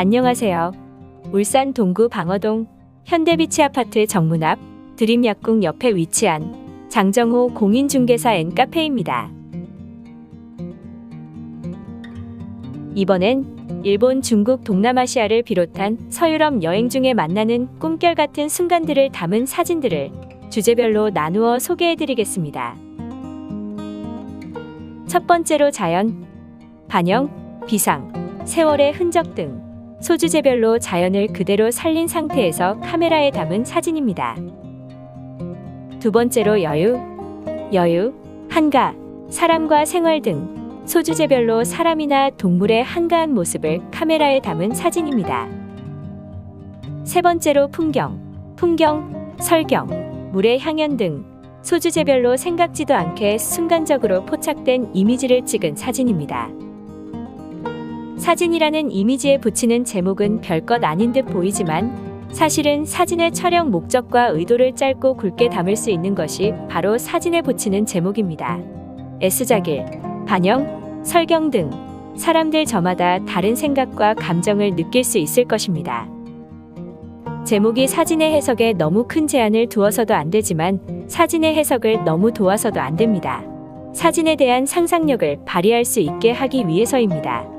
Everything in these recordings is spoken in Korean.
안녕하세요. 울산 동구 방어동 현대비치 아파트 정문 앞 드림약국 옆에 위치한 장정호 공인중개사 앤카페입니다. 이번엔 일본, 중국, 동남아시아를 비롯한 서유럽 여행 중에 만나는 꿈결 같은 순간들을 담은 사진들을 주제별로 나누어 소개해드리겠습니다. 첫 번째로 자연, 반영, 비상, 세월의 흔적 등 소주제별로 자연을 그대로 살린 상태에서 카메라에 담은 사진입니다. 두 번째로 여유, 한가, 사람과 생활 등 소주제별로 사람이나 동물의 한가한 모습을 카메라에 담은 사진입니다. 세 번째로 풍경, 설경, 물의 향연 등 소주제별로 생각지도 않게 순간적으로 포착된 이미지를 찍은 사진입니다. 사진이라는 이미지에 붙이는 제목은 별것 아닌 듯 보이지만 사실은 사진의 촬영 목적과 의도를 짧고 굵게 담을 수 있는 것이 바로 사진에 붙이는 제목입니다. S자길, 반영, 설경 등 사람들 저마다 다른 생각과 감정을 느낄 수 있을 것입니다. 제목이 사진의 해석에 너무 큰 제한을 두어서도 안 되지만 사진의 해석을 너무 도와서도 안 됩니다. 사진에 대한 상상력을 발휘할 수 있게 하기 위해서입니다.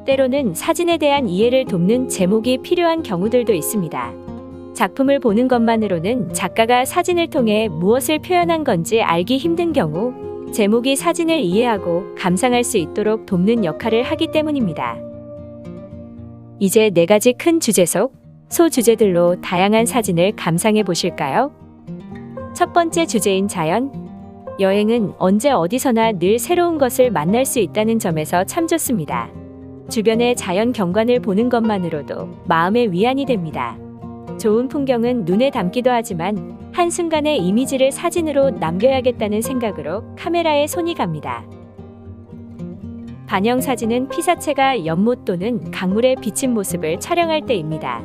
때로는 사진에 대한 이해를 돕는 제목이 필요한 경우들도 있습니다. 작품을 보는 것만으로는 작가가 사진을 통해 무엇을 표현한 건지 알기 힘든 경우 제목이 사진을 이해하고 감상할 수 있도록 돕는 역할을 하기 때문입니다. 이제 4가지 큰 주제 속 소주제들로 다양한 사진을 감상해 보실까요? 첫 번째 주제인 자연. 여행은 언제 어디서나 늘 새로운 것을 만날 수 있다는 점에서 참 좋습니다. 주변의 자연 경관을 보는 것만으로도 마음의 위안이 됩니다. 좋은 풍경은 눈에 담기도 하지만 한순간의 이미지를 사진으로 남겨야겠다는 생각으로 카메라에 손이 갑니다. 반영 사진은 피사체가 연못 또는 강물에 비친 모습을 촬영할 때입니다.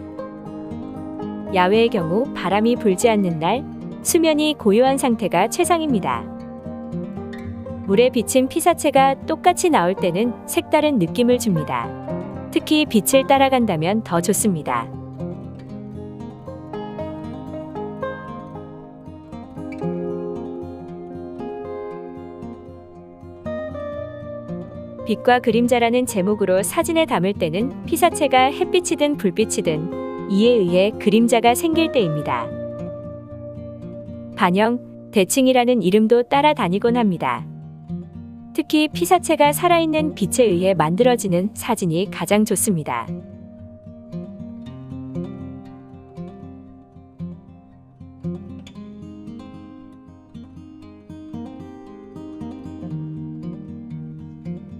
야외의 경우 바람이 불지 않는 날, 수면이 고요한 상태가 최상입니다. 물에 비친 피사체가 똑같이 나올 때는 색다른 느낌을 줍니다. 특히 빛을 따라간다면 더 좋습니다. 빛과 그림자라는 제목으로 사진에 담을 때는 피사체가 햇빛이든 불빛이든 이에 의해 그림자가 생길 때입니다. 반영, 대칭이라는 이름도 따라다니곤 합니다. 특히 피사체가 살아있는 빛에 의해 만들어지는 사진이 가장 좋습니다.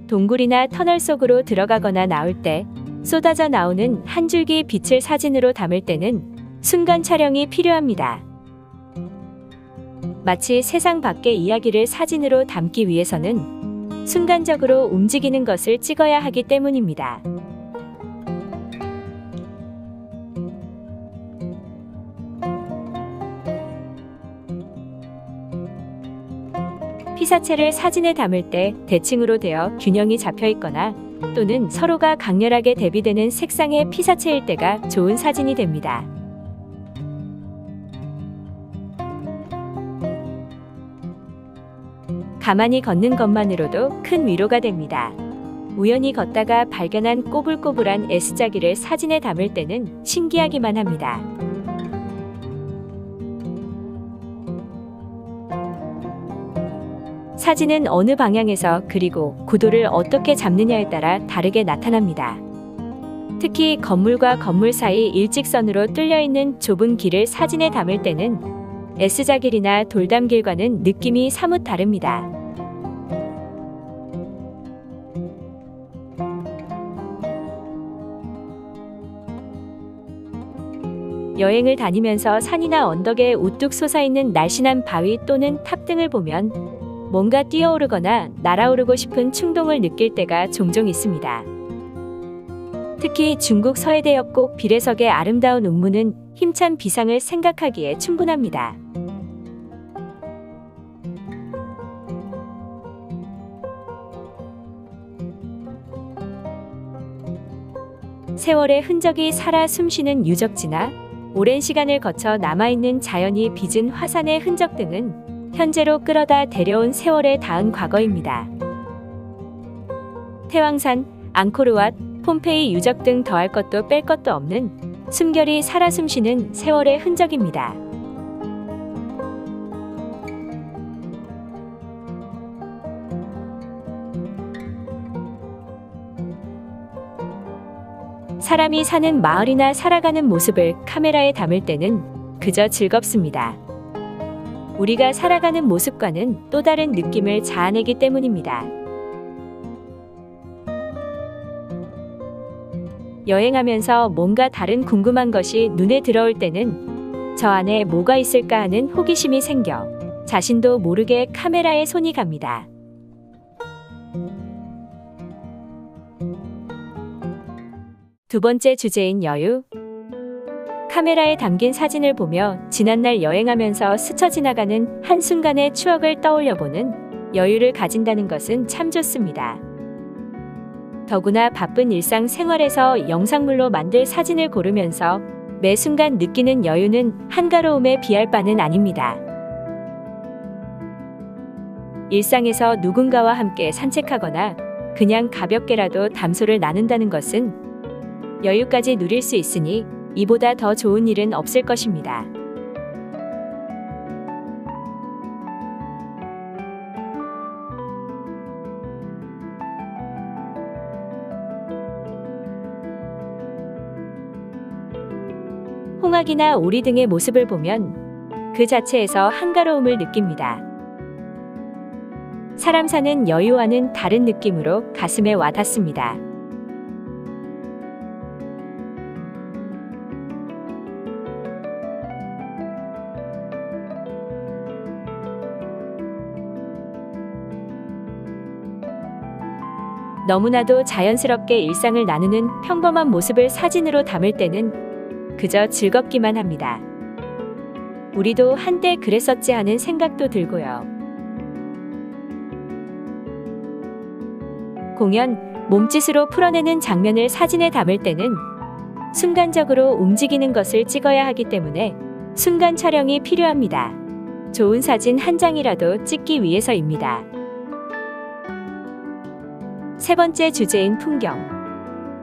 동굴이나 터널 속으로 들어가거나 나올 때 쏟아져 나오는 한 줄기 빛을 사진으로 담을 때는 순간 촬영이 필요합니다. 마치 세상 밖의 이야기를 사진으로 담기 위해서는 순간적으로 움직이는 것을 찍어야 하기 때문입니다. 피사체를 사진에 담을 때 대칭으로 되어 균형이 잡혀 있거나 또는 서로가 강렬하게 대비되는 색상의 피사체일 때가 좋은 사진이 됩니다. 가만히 걷는 것만으로도 큰 위로가 됩니다. 우연히 걷다가 발견한 꼬불꼬불한 S자기를 사진에 담을 때는 신기하기만 합니다. 사진은 어느 방향에서 그리고 구도를 어떻게 잡느냐에 따라 다르게 나타납니다. 특히 건물과 건물 사이 일직선으로 뚫려있는 좁은 길을 사진에 담을 때는 S자길이나 돌담길과는 느낌이 사뭇 다릅니다. 여행을 다니면서 산이나 언덕에 우뚝 솟아있는 날씬한 바위 또는 탑 등을 보면 뭔가 뛰어오르거나 날아오르고 싶은 충동을 느낄 때가 종종 있습니다. 특히 중국 서해대역 꼭 비례석의 아름다운 운무는 힘찬 비상을 생각하기에 충분합니다. 세월의 흔적이 살아 숨쉬는 유적지나 오랜 시간을 거쳐 남아있는 자연이 빚은 화산의 흔적 등은 현재로 끌어다 데려온 세월에 닿은 과거입니다. 태왕산, 앙코르왓, 폼페이 유적 등 더할 것도 뺄 것도 없는 숨결이 살아 숨쉬는 세월의 흔적입니다. 사람이 사는 마을이나 살아가는 모습을 카메라에 담을 때는 그저 즐겁습니다. 우리가 살아가는 모습과는 또 다른 느낌을 자아내기 때문입니다. 여행하면서 뭔가 다른 궁금한 것이 눈에 들어올 때는 저 안에 뭐가 있을까 하는 호기심이 생겨 자신도 모르게 카메라에 손이 갑니다. 두 번째 주제인 여유. 카메라에 담긴 사진을 보며 지난날 여행하면서 스쳐 지나가는 한순간의 추억을 떠올려보는 여유를 가진다는 것은 참 좋습니다. 더구나 바쁜 일상 생활에서 영상물로 만들 사진을 고르면서 매 순간 느끼는 여유는 한가로움에 비할 바는 아닙니다. 일상에서 누군가와 함께 산책하거나 그냥 가볍게라도 담소를 나눈다는 것은 여유까지 누릴 수 있으니 이보다 더 좋은 일은 없을 것입니다. 홍학이나 오리 등의 모습을 보면 그 자체에서 한가로움을 느낍니다. 사람 사는 여유와는 다른 느낌으로 가슴에 와닿습니다. 너무나도 자연스럽게 일상을 나누는 평범한 모습을 사진으로 담을 때는 그저 즐겁기만 합니다. 우리도 한때 그랬었지 하는 생각도 들고요. 공연, 몸짓으로 풀어내는 장면을 사진에 담을 때는 순간적으로 움직이는 것을 찍어야 하기 때문에 순간 촬영이 필요합니다. 좋은 사진 한 장이라도 찍기 위해서입니다. 세 번째 주제인 풍경.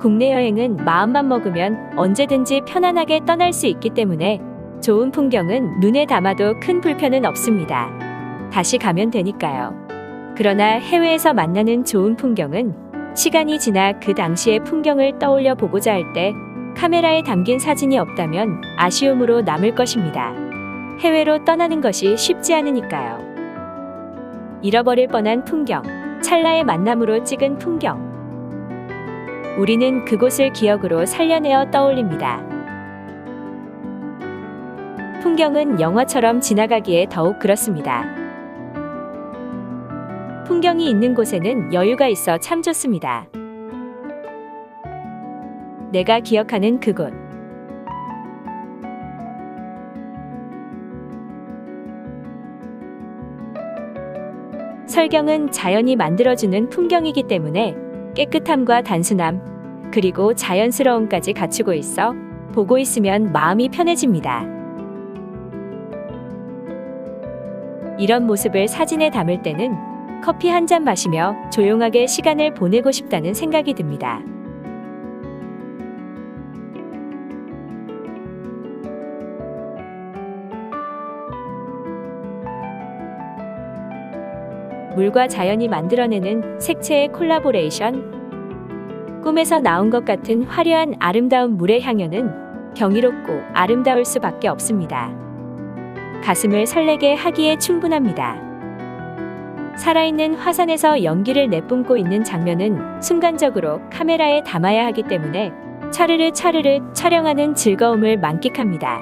국내 여행은 마음만 먹으면 언제든지 편안하게 떠날 수 있기 때문에 좋은 풍경은 눈에 담아도 큰 불편은 없습니다. 다시 가면 되니까요. 그러나 해외에서 만나는 좋은 풍경은 시간이 지나 그 당시의 풍경을 떠올려 보고자 할 때 카메라에 담긴 사진이 없다면 아쉬움으로 남을 것입니다. 해외로 떠나는 것이 쉽지 않으니까요. 잃어버릴 뻔한 풍경, 찰나의 만남으로 찍은 풍경. 우리는 그곳을 기억으로 살려내어 떠올립니다. 풍경은 영화처럼 지나가기에 더욱 그렇습니다. 풍경이 있는 곳에는 여유가 있어 참 좋습니다. 내가 기억하는 그곳. 설경은 자연이 만들어주는 풍경이기 때문에 깨끗함과 단순함, 그리고 자연스러움까지 갖추고 있어 보고 있으면 마음이 편해집니다. 이런 모습을 사진에 담을 때는 커피 한 잔 마시며 조용하게 시간을 보내고 싶다는 생각이 듭니다. 물과 자연이 만들어내는 색채의 콜라보레이션. 꿈에서 나온 것 같은 화려한 아름다운 물의 향연은 경이롭고 아름다울 수밖에 없습니다. 가슴을 설레게 하기에 충분합니다. 살아있는 화산에서 연기를 내뿜고 있는 장면은 순간적으로 카메라에 담아야 하기 때문에 차르르 촬영하는 즐거움을 만끽합니다.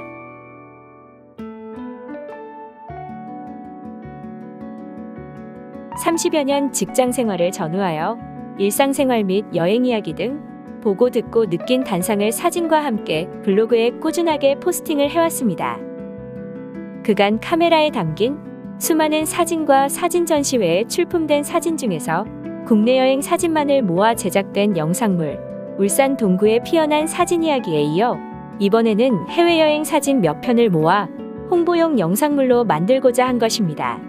(30여 년) 직장 생활을 전후하여 일상생활 및 여행 이야기 등 보고 듣고 느낀 단상을 사진과 함께 블로그에 꾸준하게 포스팅을 해왔습니다. 그간 카메라에 담긴 수많은 사진과 사진 전시회에 출품된 사진 중에서 국내 여행 사진만을 모아 제작된 영상물, 울산 동구의 피어난 사진 이야기에 이어 이번에는 해외여행 사진 몇 편을 모아 홍보용 영상물로 만들고자 한 것입니다.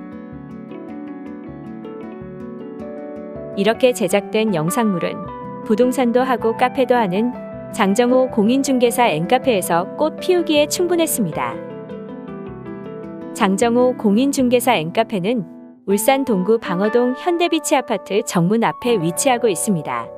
이렇게 제작된 영상물은 부동산도 하고 카페도 하는 장정호 공인중개사 N카페에서 꽃 피우기에 충분했습니다. 장정호 공인중개사 N카페는 울산 동구 방어동 현대비치 아파트 정문 앞에 위치하고 있습니다.